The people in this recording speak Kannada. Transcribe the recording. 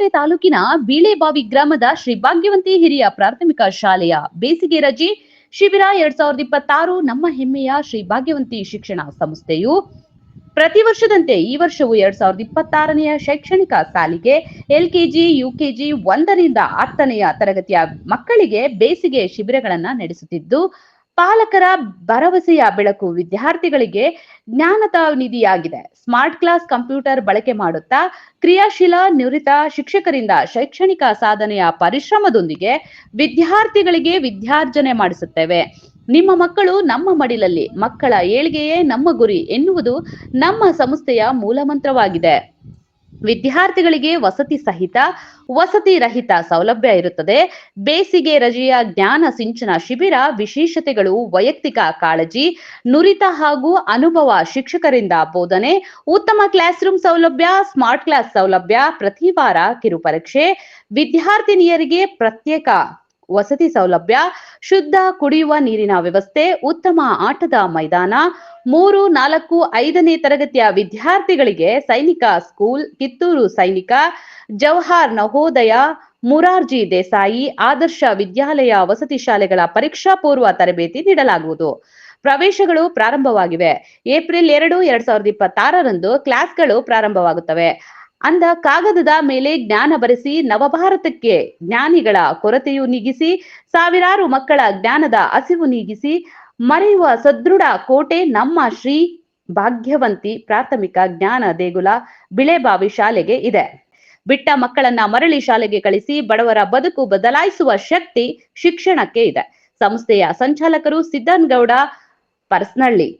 ಬಾಗಲಕೋಟೆ ತಾಲೂಕಿನ ಬೀಳೆಬಾವಿ ಗ್ರಾಮದ ಶ್ರೀ ಭಾಗ್ಯವಂತಿ ಹಿರಿಯ ಪ್ರಾಥಮಿಕ ಶಾಲೆಯ ಬೇಸಿಗೆ ರಜೆ ಶಿಬಿರ 2026 ನಮ್ಮ ಹೆಮ್ಮೆಯ ಶ್ರೀ ಭಾಗ್ಯವಂತಿ ಶಿಕ್ಷಣ ಸಂಸ್ಥೆಯು ಪ್ರತಿ ವರ್ಷದಂತೆ ಈ ವರ್ಷವೂ 2026ನೇ ಶೈಕ್ಷಣಿಕ ಸಾಲಿಗೆ ಎಲ್ಕೆಜಿ, ಯುಕೆಜಿ 1ರಿಂದ 10ನೇ ತರಗತಿಯ ಮಕ್ಕಳಿಗೆ ಬೇಸಿಗೆ ಶಿಬಿರಗಳನ್ನು ನಡೆಸುತ್ತಿದ್ದು, ಪಾಲಕರ ಭರವಸೆಯ ಬೆಳಕು ವಿದ್ಯಾರ್ಥಿಗಳಿಗೆ ಜ್ಞಾನದ ನಿಧಿಯಾಗಿದೆ. ಸ್ಮಾರ್ಟ್ ಕ್ಲಾಸ್ ಕಂಪ್ಯೂಟರ್ ಬಳಕೆ ಮಾಡುತ್ತಾ ಕ್ರಿಯಾಶೀಲ ನುರಿತ ಶಿಕ್ಷಕರಿಂದ ಶೈಕ್ಷಣಿಕ ಸಾಧನೆಯ ಪರಿಶ್ರಮದೊಂದಿಗೆ ವಿದ್ಯಾರ್ಥಿಗಳಿಗೆ ವಿದ್ಯಾರ್ಜನೆ ಮಾಡಿಸುತ್ತೇವೆ. ನಿಮ್ಮ ಮಕ್ಕಳು ನಮ್ಮ ಮಡಿಲಲ್ಲಿ, ಮಕ್ಕಳ ಏಳ್ಗೆಯೇ ನಮ್ಮ ಗುರಿ ಎನ್ನುವುದು ನಮ್ಮ ಸಂಸ್ಥೆಯ ಮೂಲಮಂತ್ರವಾಗಿದೆ. ವಿದ್ಯಾರ್ಥಿಗಳಿಗೆ ವಸತಿ ಸಹಿತ, ವಸತಿ ರಹಿತ ಸೌಲಭ್ಯ ಇರುತ್ತದೆ. ಬೇಸಿಗೆ ರಜೆಯ ಜ್ಞಾನ ಸಿಂಚನ ಶಿಬಿರ ವಿಶೇಷತೆಗಳು: ವೈಯಕ್ತಿಕ ಕಾಳಜಿ, ನುರಿತ ಹಾಗೂ ಅನುಭವ ಶಿಕ್ಷಕರಿಂದ ಬೋಧನೆ, ಉತ್ತಮ ಕ್ಲಾಸ್ ರೂಮ್ ಸೌಲಭ್ಯ, ಸ್ಮಾರ್ಟ್ ಕ್ಲಾಸ್ ಸೌಲಭ್ಯ, ಪ್ರತಿ ವಾರ ಕಿರುಪರೀಕ್ಷೆ, ವಿದ್ಯಾರ್ಥಿನಿಯರಿಗೆ ಪ್ರತ್ಯೇಕ ವಸತಿ ಸೌಲಭ್ಯ, ಶುದ್ಧ ಕುಡಿಯುವ ನೀರಿನ ವ್ಯವಸ್ಥೆ, ಉತ್ತಮ ಆಟದ ಮೈದಾನ. 3, 4, 5ನೇ ತರಗತಿಯ ವಿದ್ಯಾರ್ಥಿಗಳಿಗೆ ಸೈನಿಕ ಸ್ಕೂಲ್, ಕಿತ್ತೂರು ಸೈನಿಕ, ಜವಾಹರ್ ನವೋದಯ, ಮುರಾರ್ಜಿ ದೇಸಾಯಿ ಆದರ್ಶ ವಿದ್ಯಾಲಯ ವಸತಿ ಶಾಲೆಗಳ ಪರೀಕ್ಷಾ ಪೂರ್ವ ತರಬೇತಿ ನೀಡಲಾಗುವುದು. ಪ್ರವೇಶಗಳು ಪ್ರಾರಂಭವಾಗಿವೆ. ಏಪ್ರಿಲ್ 2, 2026ರಂದು ಕ್ಲಾಸ್ಗಳು ಪ್ರಾರಂಭವಾಗುತ್ತವೆ. ಅಂದ ಕಾಗದದ ಮೇಲೆ ಜ್ಞಾನ ಬರೆಸಿ ನವಭಾರತಕ್ಕೆ ಜ್ಞಾನಿಗಳ ಕೊರತೆಯು ನೀಗಿಸಿ, ಸಾವಿರಾರು ಮಕ್ಕಳ ಜ್ಞಾನದ ಹಸಿವು ನೀಗಿಸಿ ಮರೆಯುವ ಸದೃಢ ಕೋಟೆ ನಮ್ಮ ಶ್ರೀ ಭಾಗ್ಯವಂತಿ ಪ್ರಾಥಮಿಕ ಜ್ಞಾನ ದೇಗುಲ ಬಿಳೆಬಾವಿ ಶಾಲೆಗೆ ಇದೆ. ಬಿಟ್ಟ ಮಕ್ಕಳನ್ನ ಮರಳಿ ಶಾಲೆಗೆ ಕಳಿಸಿ ಬಡವರ ಬದುಕು ಬದಲಾಯಿಸುವ ಶಕ್ತಿ ಶಿಕ್ಷಣಕ್ಕೆ ಇದೆ. ಸಂಸ್ಥೆಯ ಸಂಚಾಲಕರು ಸಿದ್ದನಗೌಡ ಪರಸನಹಳ್ಳಿ.